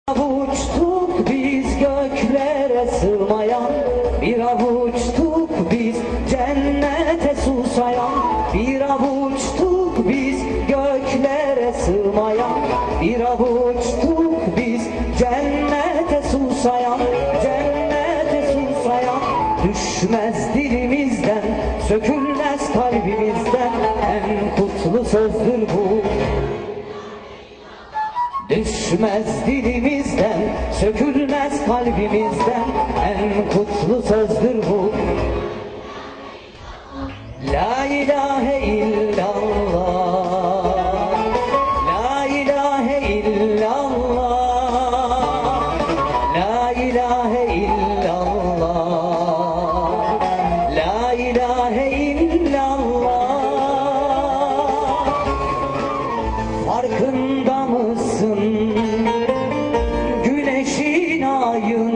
avuçtuk biz göklere sığmayan, bir avuçtuk biz cennete susayan, bir avuçtuk biz göklere sığmayan, bir avuçtuk biz cennete susayan, cennete susayan. Düşmez dilimizden, sökülmez kalbimizden, en kutlu sözdür bu. Düşmez dilimizden, sökülmez kalbimizden, en kutlu sözdür bu. La ilahe illallah, la ilahe illallah, la ilahe illallah, la ilahe illallah. Farkında mısın? Güneşin, ayın,